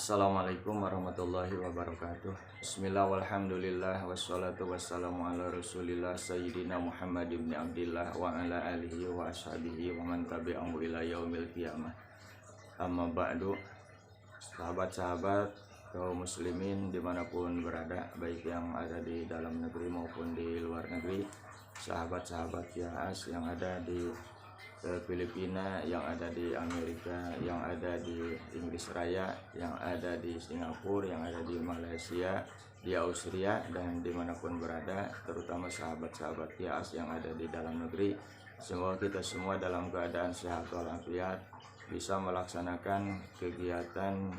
Assalamualaikum warahmatullahi wabarakatuh. Bismillah walhamdulillah wassalatu wassalamu ala rasulillah sayyidina Muhammad ibn Abdillah wa ala alihi wa ashabihi wa man tabi'ahu ila yaumil qiyamah. Amma ba'du. Sahabat-sahabat kaum muslimin dimanapun berada, baik yang ada di dalam negeri maupun di luar negeri, sahabat-sahabat Yaas yang ada di Filipina, yang ada di Amerika, yang ada di Inggris Raya, yang ada di Singapura, yang ada di Malaysia, di Austria, dan dimanapun berada, terutama sahabat-sahabat Yaas yang ada di dalam negeri. Semoga kita semua dalam keadaan sehat walafiat, bisa melaksanakan kegiatan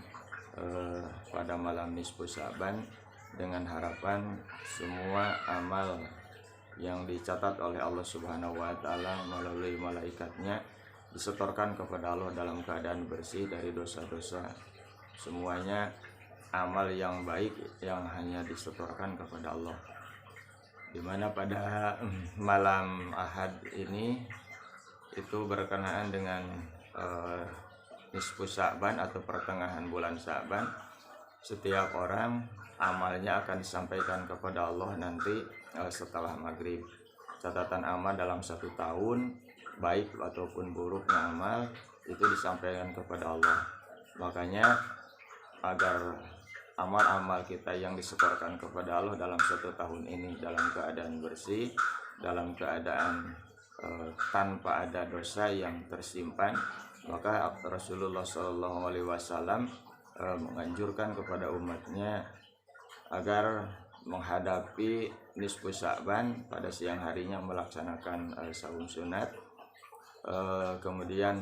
pada malam nisfu Sya'ban dengan harapan semua amal yang dicatat oleh Allah Subhanahu wa taala melalui malaikatnya disetorkan kepada Allah dalam keadaan bersih dari dosa-dosa. Semuanya amal yang baik yang hanya disetorkan kepada Allah. Dimana pada malam Ahad ini itu berkenaan dengan nisfu Sya'ban atau pertengahan bulan Sya'ban. Setiap orang amalnya akan disampaikan kepada Allah nanti setelah maghrib. Catatan amal dalam 1 tahun, baik ataupun buruknya amal, itu disampaikan kepada Allah. Makanya agar amal-amal kita yang disetorkan kepada Allah dalam 1 tahun ini dalam keadaan bersih, dalam keadaan tanpa ada dosa yang tersimpan, maka Rasulullah SAW menganjurkan kepada umatnya agar menghadapi nisfu Sya'ban pada siang harinya melaksanakan saum sunat, kemudian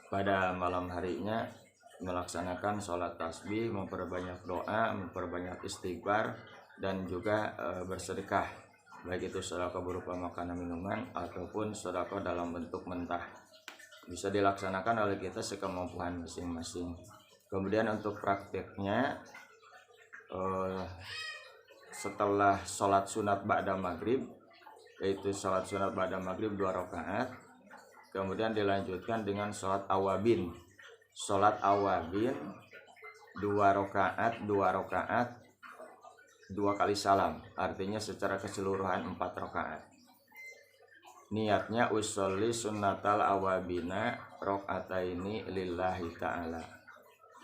pada malam harinya melaksanakan sholat tasbih, memperbanyak doa, memperbanyak istighfar, dan juga bersedekah, baik itu sedekah berupa makanan minuman ataupun sedekah dalam bentuk mentah. Bisa dilaksanakan oleh kita sekemampuan masing-masing. Kemudian untuk prakteknya, setelah sholat sunat ba'da maghrib, yaitu sholat sunat ba'da maghrib 2 rakaat, kemudian dilanjutkan dengan sholat awabin. Sholat awabin 2 rakaat 2 kali salam, artinya secara keseluruhan 4 rakaat. Niatnya usolli sunnatal awabina rakaataini lillahi ta'ala.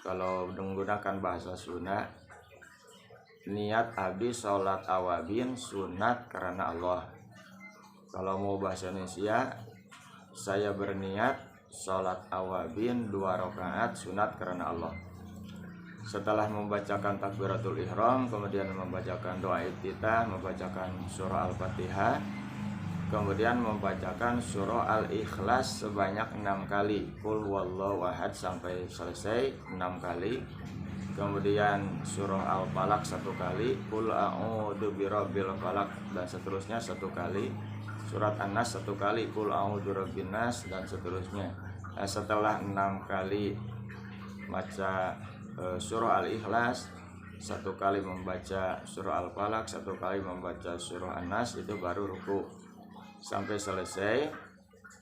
Kalau menggunakan bahasa Sunda, niat abdi sholat awabin sunat karena Allah. Kalau mau bahasa Indonesia, saya berniat sholat awabin 2 rakaat sunat karena Allah. Setelah membacakan takbiratul ihram, kemudian membacakan doa iftitah, membacakan surah Al-Fatihah, kemudian membacakan surah Al-Ikhlas sebanyak 6 kali, Qul huwallahu ahad sampai selesai 6 kali. Kemudian surah Al-Falaq 1 kali, Qul a'udzu birabbil falaq, dan seterusnya 1 kali. Surat An-Nas 1 kali, Qul a'udzu birabbin nas, dan seterusnya. Nah, setelah 6 kali baca surah Al-Ikhlas, 1 kali membaca surah Al-Falaq, 1 kali membaca surah An-Nas, itu baru ruku sampai selesai.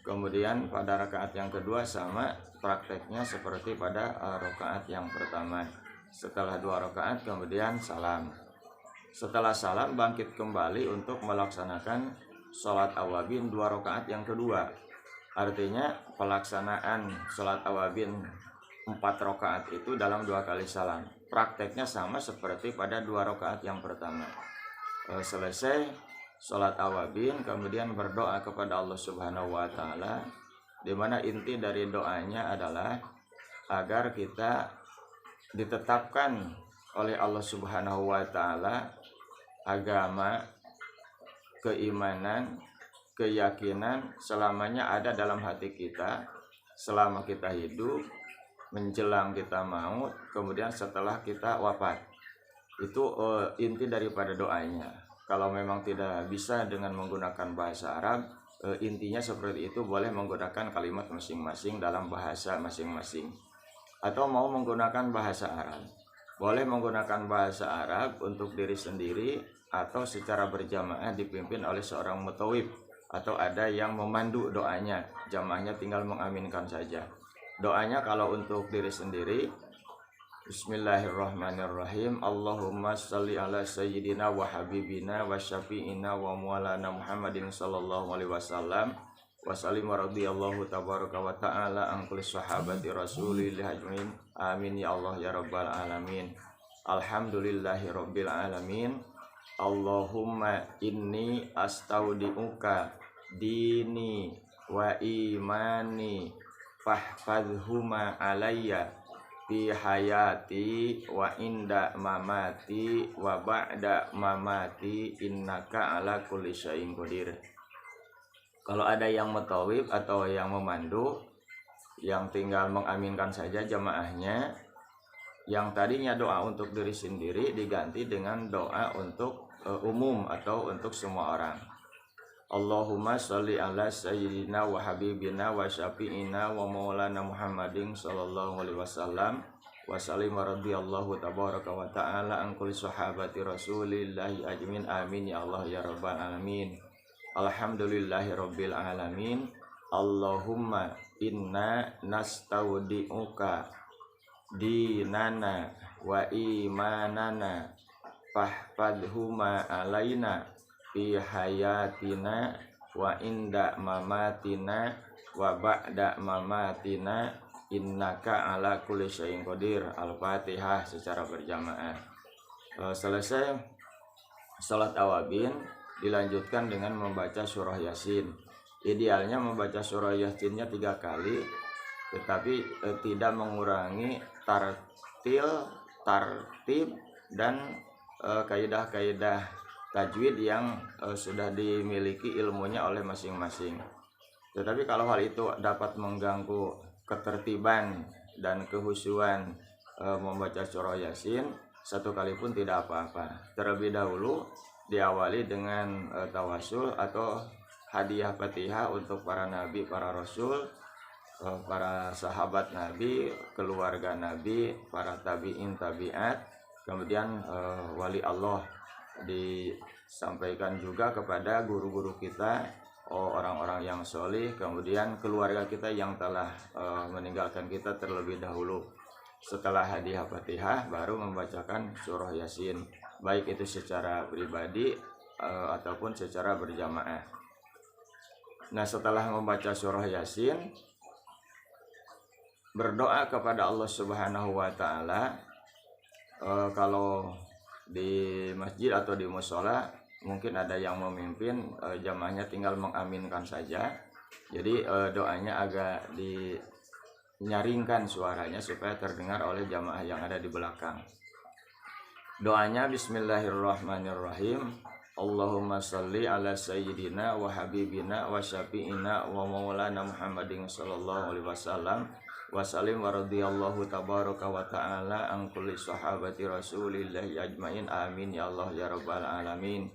Kemudian pada rakaat yang kedua sama prakteknya seperti pada rakaat yang pertama. Setelah 2 rakaat kemudian salam. Setelah salam bangkit kembali untuk melaksanakan sholat awabin 2 rakaat yang kedua. Artinya pelaksanaan sholat awabin 4 rakaat itu dalam 2 kali salam. Prakteknya sama seperti pada 2 rakaat yang pertama. Selesai sholat awabin kemudian berdoa kepada Allah Subhanahu wa taala, di mana inti dari doanya adalah agar kita ditetapkan oleh Allah Subhanahu wa taala agama, keimanan, keyakinan selamanya ada dalam hati kita selama kita hidup, menjelang kita maut, kemudian setelah kita wafat. Itu inti daripada doanya. Kalau memang tidak bisa dengan menggunakan bahasa Arab, intinya seperti itu, boleh menggunakan kalimat masing-masing dalam bahasa masing-masing. Atau mau menggunakan bahasa Arab, boleh menggunakan bahasa Arab untuk diri sendiri atau secara berjamaah dipimpin oleh seorang mutawib, atau ada yang memandu doanya, jamaahnya tinggal mengaminkan saja. Doanya kalau untuk diri sendiri Bismillahirrahmanirrahim. Allahumma salli ala sayyidina wa habibina wa syafi'ina wa mu'alana Muhammadin sallallahu alaihi wasallam wa sallim wa radiyallahu tabaraka wa ta'ala an kulli sahabati rasulillah ajmain. Amin ya Allah ya rabbal alamin. Alhamdulillahi rabbil alamin. Allahumma inni astaudi'uka dini wa imani fahfadhuma alayya fi hayati wa inda mamati wa ba'da mamati innaka ala kulli syai'in qadir. Kalau ada yang metawib atau yang memandu, yang tinggal mengaminkan saja jamaahnya. Yang tadinya doa untuk diri sendiri diganti dengan doa untuk umum atau untuk semua orang. Allahumma sholli ala sayyidina wa habibina wa syafi'ina wa maulana Muhammadin sallallahu alaihi wasallam wa sallim radhiyallahu tabaraka wa ta'ala an kulli sahabati rasulillahi ajmin. Amin ya Allah ya rabbal alamin. Alhamdulillahi rabbil alamin. Allahumma inna nastaudi'uka dinana wa imanana fahfadhuma alaina fi hayatina wa inda mamatina wa ba'da mamatina innaka ala kulli syai'in qadir. Al-Fatihah secara berjamaah. Selesai salat awabin dilanjutkan dengan membaca surah Yasin. Idealnya membaca surah Yasinnya 3 kali, tetapi tidak mengurangi tartib dan kaidah-kaidah tajwid yang sudah dimiliki ilmunya oleh masing-masing. Tetapi kalau hal itu dapat mengganggu ketertiban dan kehusuan membaca surah Yasin, 1 kali pun tidak apa-apa. Terlebih dahulu diawali dengan tawasul atau hadiah Fatihah untuk para nabi, para rasul, para sahabat Nabi, keluarga Nabi, para tabi'in tabi'at, kemudian wali Allah. Disampaikan juga kepada guru-guru kita, orang-orang yang solih, kemudian keluarga kita yang telah meninggalkan kita terlebih dahulu. Setelah hadiah Fatihah baru membacakan surah Yasin, baik itu secara pribadi ataupun secara berjamaah. Nah, setelah membaca surah Yasin, berdoa kepada Allah Subhanahu wa taala. Kalau di masjid atau di mushola mungkin ada yang memimpin, jamaahnya tinggal mengaminkan saja. Jadi doanya agak dinyaringkan suaranya supaya terdengar oleh jamaah yang ada di belakang. Doanya bismillahirrahmanirrahim. Allahumma sholli ala sayyidina wa habibina wa syafi'ina wa maulana Muhammadin sallallahu alaihi wasallam wa sallim wa radhiyallahu tabaraka wa ta'ala an kulli sahabati rasulillahi ajmain. Amin ya Allah ya rabbal alamin.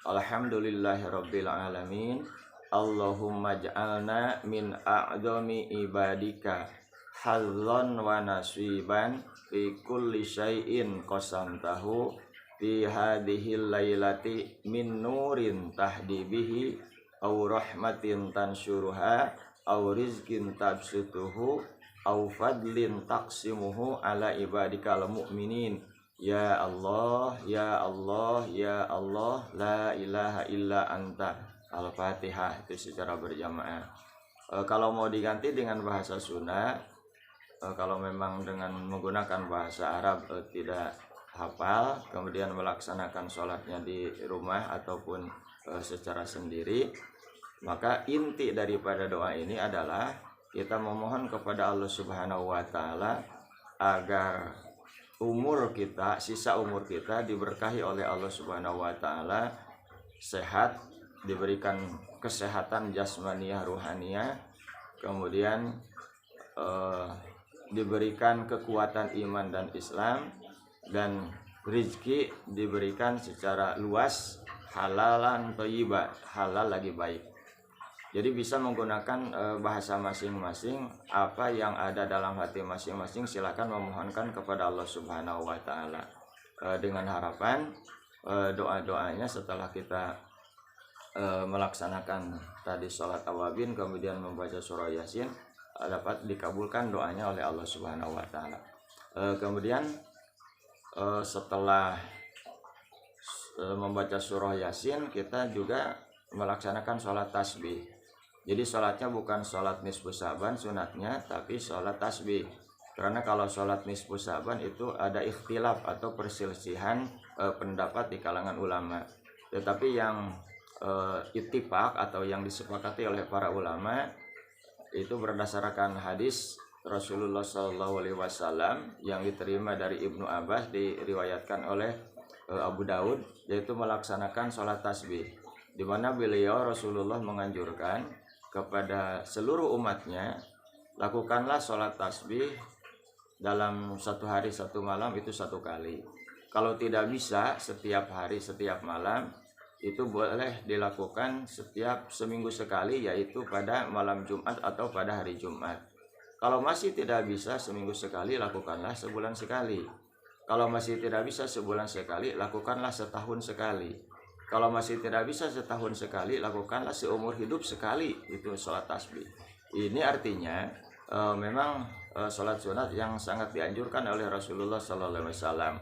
Alhamdulillahi rabbil alamin. Allahumma ja'alna min a'dhami ibadika hazzan wa nasiban fi kulli syai'in qasamtahu fi hadhil lailati min nurin tahdi bihi aw rahmatin tansyuruha aw rizqin tabsutuhu au fadlin taqsimuhu ala ibadikal mu'minin. Ya Allah, ya Allah, ya Allah, la ilaha illa anta. Al-Fatihah itu secara berjamaah. Kalau mau diganti dengan bahasa Sunda, kalau memang dengan menggunakan bahasa Arab tidak hafal, kemudian melaksanakan sholatnya di rumah ataupun secara sendiri, maka inti daripada doa ini adalah kita memohon kepada Allah Subhanahu wa taala agar sisa umur kita diberkahi oleh Allah Subhanahu wa taala, sehat, diberikan kesehatan jasmaniah ruhaniyah, kemudian diberikan kekuatan iman dan Islam, dan rezeki diberikan secara luas, halalan thayyibah, halal lagi baik. Jadi bisa menggunakan bahasa masing-masing, apa yang ada dalam hati masing-masing silakan memohonkan kepada Allah Subhanahu wa taala. Dengan harapan doa-doanya setelah kita melaksanakan tadi sholat awabin kemudian membaca surah Yasin dapat dikabulkan doanya oleh Allah Subhanahu wa taala. Kemudian setelah membaca surah Yasin, kita juga melaksanakan sholat tasbih. Jadi sholatnya bukan sholat nisfu Sa'ban sunatnya, tapi sholat tasbih. Karena kalau sholat nisfu Sa'ban itu ada ikhtilaf atau perselisihan pendapat di kalangan ulama. Tetapi yang ittifaq atau yang disepakati oleh para ulama itu berdasarkan hadis Rasulullah SAW yang diterima dari Ibnu Abbas, diriwayatkan oleh Abu Daud, yaitu melaksanakan sholat tasbih, di mana beliau Rasulullah menganjurkan kepada seluruh umatnya, lakukanlah sholat tasbih dalam satu hari satu malam itu 1 kali. Kalau tidak bisa setiap hari setiap malam, itu boleh dilakukan setiap seminggu sekali, yaitu pada malam Jumat atau pada hari Jumat. Kalau masih tidak bisa seminggu sekali, lakukanlah sebulan sekali. Kalau masih tidak bisa sebulan sekali, lakukanlah setahun sekali. Kalau masih tidak bisa setahun sekali, lakukanlah seumur hidup sekali, itu sholat tasbih. Ini artinya memang sholat sunat yang sangat dianjurkan oleh Rasulullah SAW.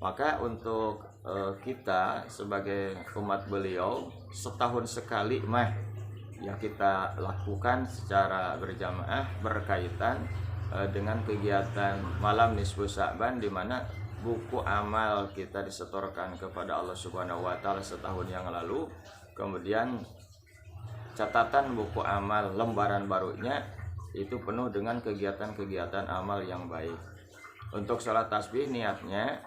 Maka untuk kita sebagai umat beliau, setahun sekali yang kita lakukan secara berjamaah berkaitan dengan kegiatan malam nisfu Sa'ban, di mana buku amal kita disetorkan kepada Allah Subhanahu wa taala setahun yang lalu. Kemudian catatan buku amal lembaran barunya itu penuh dengan kegiatan-kegiatan amal yang baik. Untuk sholat tasbih niatnya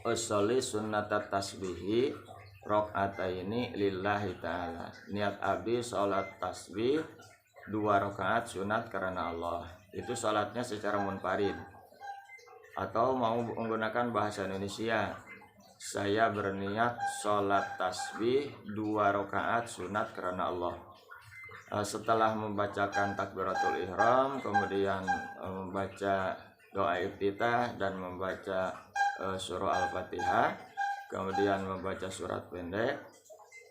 usolli sunnatat tasbihi rakaataini lillahi ta'ala. Niat abdi sholat tasbih 2 rakaat sunat karena Allah. Itu sholatnya secara munfarid. Atau mau menggunakan bahasa Indonesia, saya berniat sholat tasbih 2 rakaat sunat karena Allah. Setelah membacakan takbiratul ihram, kemudian membaca doa iftitah dan membaca surah Al-Fatihah, kemudian membaca surat pendek,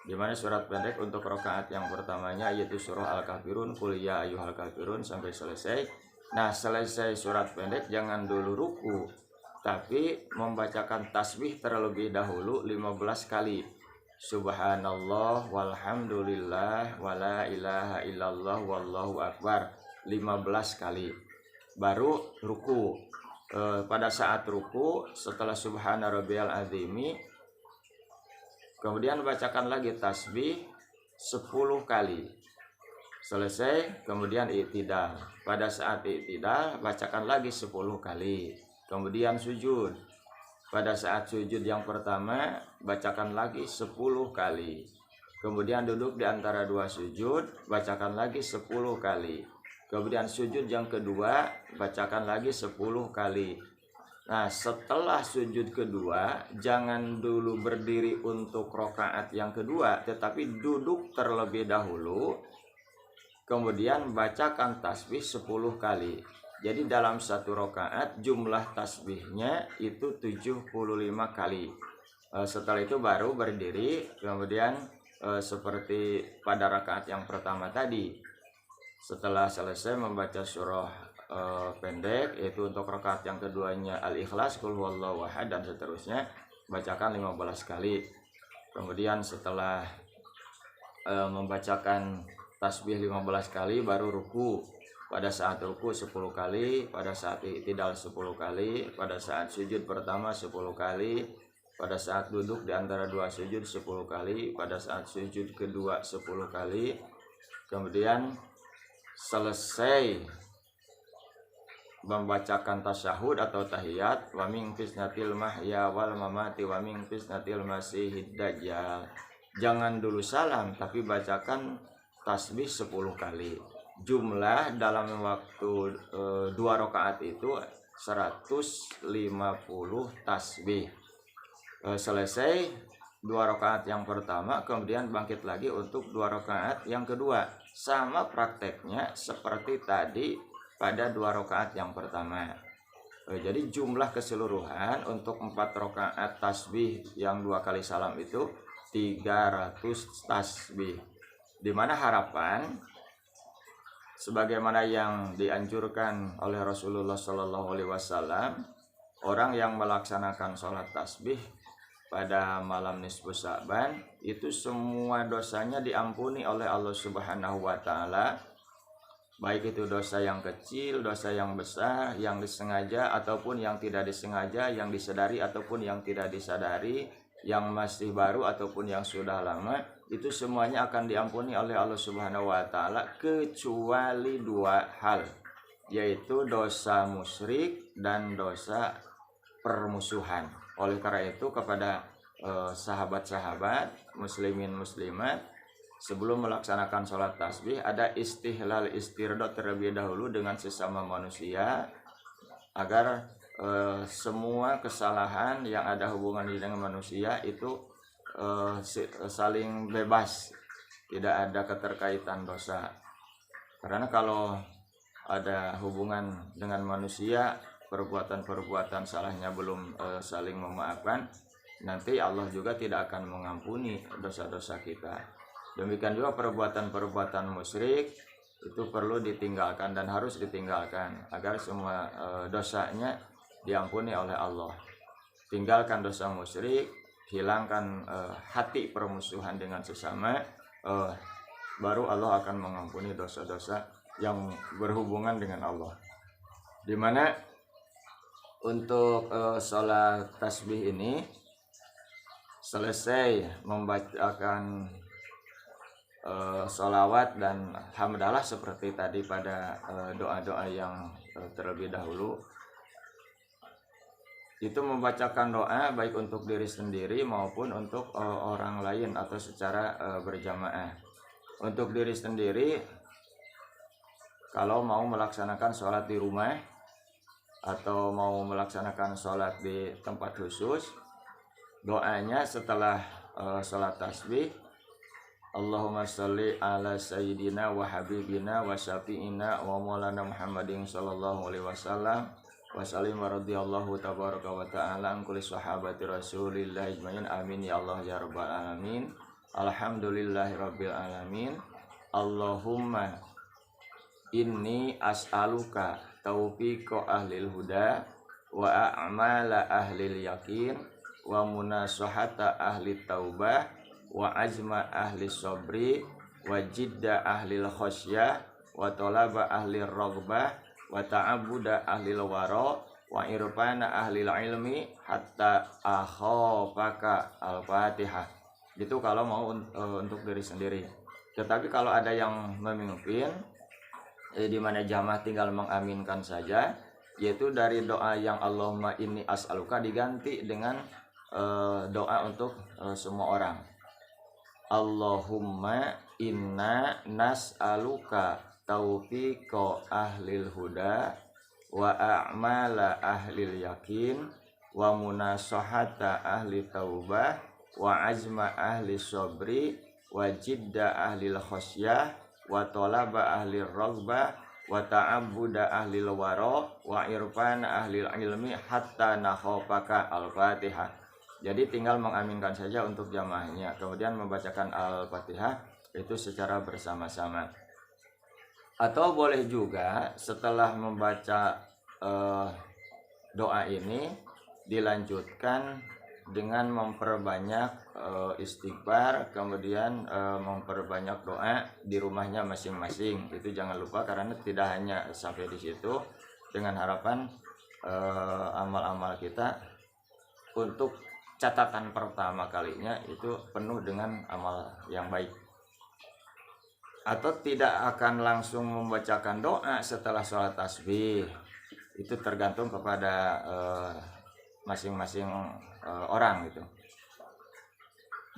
di mana surat pendek untuk rakaat yang pertamanya yaitu surah Al-Kafirun, qul ya ayyuhal kafirun sampai selesai. Nah, selesai surat pendek jangan dulu ruku, tapi membacakan tasbih terlebih dahulu 15 kali. Subhanallah walhamdulillah wala ilaha illallah wallahu akbar 15 kali. Baru ruku. Pada saat ruku, setelah subhana rabbiyal azimi, kemudian bacakan lagi tasbih 10 kali. Selesai, kemudian i'tidal. Pada saat i'tidal, bacakan lagi 10 kali. Kemudian sujud. Pada saat sujud yang pertama, bacakan lagi 10 kali. Kemudian duduk di antara 2 sujud, bacakan lagi 10 kali. Kemudian sujud yang kedua, bacakan lagi 10 kali. Nah, setelah sujud kedua, jangan dulu berdiri untuk rakaat yang kedua, tetapi duduk terlebih dahulu. Kemudian bacakan tasbih 10 kali. Jadi dalam satu rakaat jumlah tasbihnya itu 75 kali. Setelah itu baru berdiri, kemudian seperti pada rakaat yang pertama tadi. Setelah selesai membaca surah pendek, yaitu untuk rakaat yang keduanya Al-Ikhlas, Qul huwallahu ahad dan seterusnya, bacakan 15 kali. Kemudian setelah membacakan tasbih 15 kali baru ruku. Pada saat ruku 10 kali, pada saat i'tidal 10 kali, pada saat sujud pertama 10 kali, pada saat duduk di antara 2 sujud 10 kali, pada saat sujud kedua 10 kali. Kemudian selesai membacakan tasyahud atau tahiyat, wa min fisnatil mahya wal mamati wa min fisnatil masihid dajjal. Jangan dulu salam, tapi bacakan tasbih 10 kali. Jumlah dalam waktu 2 rakaat itu 150 tasbih. Selesai 2 rakaat yang pertama, kemudian bangkit lagi untuk 2 rakaat yang kedua. Sama prakteknya seperti tadi pada 2 rakaat yang pertama. Jadi jumlah keseluruhan untuk 4 rakaat tasbih yang 2 kali salam itu 300 tasbih. Dimana harapan sebagaimana yang dianjurkan oleh Rasulullah Shallallahu Alaihi Wasallam, orang yang melaksanakan sholat tasbih pada malam nisfu Sa'ban itu semua dosanya diampuni oleh Allah Subhanahu wa taala, baik itu dosa yang kecil, dosa yang besar, yang disengaja ataupun yang tidak disengaja, yang disadari ataupun yang tidak disadari, yang masih baru ataupun yang sudah lama, itu semuanya akan diampuni oleh Allah Subhanahu wa taala kecuali dua hal, yaitu dosa musyrik dan dosa permusuhan. Oleh karena itu kepada sahabat-sahabat muslimin muslimat, sebelum melaksanakan sholat tasbih ada istihlal istirdo terlebih dahulu dengan sesama manusia, agar semua kesalahan yang ada hubungan dengan manusia itu saling bebas, tidak ada keterkaitan dosa. Karena kalau ada hubungan dengan manusia, perbuatan-perbuatan salahnya belum saling memaafkan, nanti Allah juga tidak akan mengampuni dosa-dosa kita. Demikian juga perbuatan-perbuatan musyrik itu perlu ditinggalkan dan harus ditinggalkan agar semua dosanya diampuni oleh Allah. Tinggalkan dosa musyrik, hilangkan hati permusuhan dengan sesama, baru Allah akan mengampuni dosa-dosa yang berhubungan dengan Allah. Dimana untuk sholat tasbih ini selesai membacakan sholawat dan hamdalah seperti tadi pada doa-doa yang terlebih dahulu, itu membacakan doa baik untuk diri sendiri maupun untuk orang lain atau secara berjamaah. Untuk diri sendiri, kalau mau melaksanakan sholat di rumah atau mau melaksanakan sholat di tempat khusus, doanya setelah sholat tasbih, Allahumma sholli ala sayyidina wa habibina wa syafi'ina wa maulana Muhammadin sallallahu alaihi wasallam wa sallim radhiyallahu tabaraka wa ta'ala an kulli sahabati Rasulillah ajmain, amin ya Allah ya rabbal alamin. Alhamdulillahi rabbil alamin. Allahumma inni as'aluka taufiqa ahlil huda wa a'mala ahlil yakin wa munasahata ahli taubah wa azma ahli sabri wa jidda ahli khasyah wa talaba ahli raghbah wa ta'abuda ahli wara wa irfana ahli ilmi hatta akhafaka. Al-Fatihah. Gitu kalau mau untuk diri sendiri. Tetapi kalau ada yang memimpin, di mana jamaah tinggal mengaminkan saja, yaitu dari doa yang Allahumma inni as'aluka diganti dengan doa untuk semua orang. Allahumma inna nas'aluka taufiqa ahlil huda wa a'mala ahlil yakin wa munasahata ahli taubah wa azma ahli sabri wa jidda ahli khasyah wa talaba ahli raghbah wa ta'abuda ahli wara wa irfana ahli ilmi hatta nakhafaka. Al-Fatihah. Jadi tinggal mengaminkan saja untuk jamaahnya, kemudian membacakan Al-Fatihah itu secara bersama-sama. Atau boleh juga setelah membaca doa ini dilanjutkan dengan memperbanyak istighfar, kemudian memperbanyak doa di rumahnya masing-masing. Itu jangan lupa, karena tidak hanya sampai di situ, dengan harapan amal-amal kita untuk catatan pertama kalinya itu penuh dengan amal yang baik. Atau tidak akan langsung membacakan doa setelah sholat tasbih, itu tergantung kepada masing-masing orang gitu.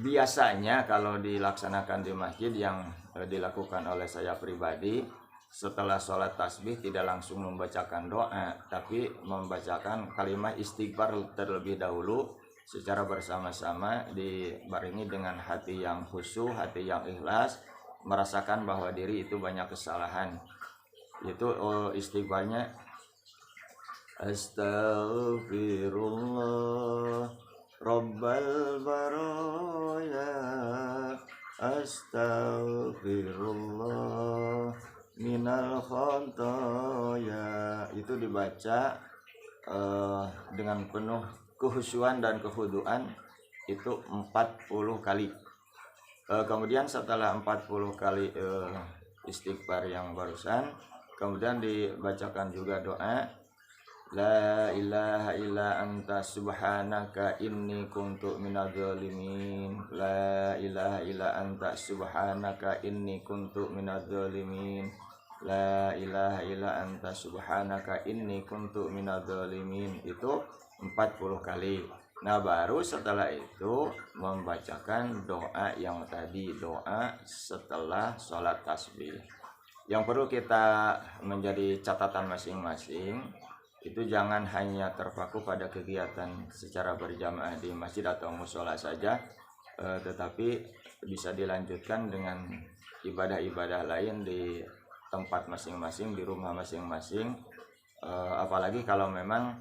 Biasanya kalau dilaksanakan di masjid yang dilakukan oleh saya pribadi, setelah sholat tasbih tidak langsung membacakan doa, tapi membacakan kalimat istighfar terlebih dahulu secara bersama-sama, dibarengi dengan hati yang khusyuk, hati yang ikhlas, merasakan bahwa diri itu banyak kesalahan. Itu istighfarnya Astaghfirullah Rabbal baraya, Astaghfirullah minal khotoya, itu dibaca dengan penuh kehusuan dan kekhuduan itu 40 kali. Kemudian setelah 40 kali istighfar yang barusan, kemudian dibacakan juga doa la ilaha illa anta subhanaka inni kuntu minadz zalimin, la ilaha illa anta subhanaka inni kuntu minadz zalimin, la ilaha illa anta subhanaka inni kuntu minadz zalimin, itu 40 kali. Nah, baru setelah itu membacakan doa yang tadi, doa setelah sholat tasbih. Yang perlu kita menjadi catatan masing-masing, itu jangan hanya terpaku pada kegiatan secara berjamaah di masjid atau musola saja, tetapi bisa dilanjutkan dengan ibadah-ibadah lain di tempat masing-masing, di rumah masing-masing. Apalagi kalau memang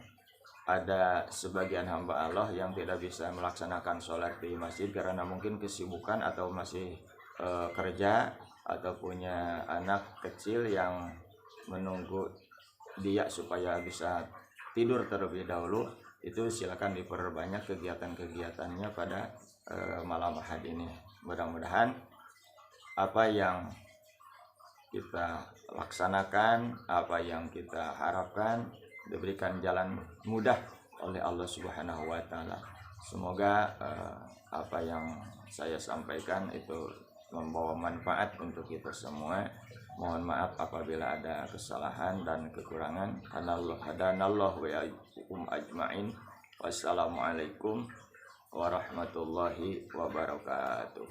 ada sebagian hamba Allah yang tidak bisa melaksanakan sholat di masjid karena mungkin kesibukan atau masih kerja atau punya anak kecil yang menunggu dia supaya bisa tidur terlebih dahulu, itu silakan diperbanyak kegiatan-kegiatannya pada malam ahad ini. Mudah-mudahan apa yang kita laksanakan, apa yang kita harapkan diberikan jalan mudah oleh Allah Subhanahu wa taala. Semoga apa yang saya sampaikan itu membawa manfaat untuk kita semua. Mohon maaf apabila ada kesalahan dan kekurangan. Hadanallahu wa iyyakum ajmain. Wassalamualaikum warahmatullahi wabarakatuh.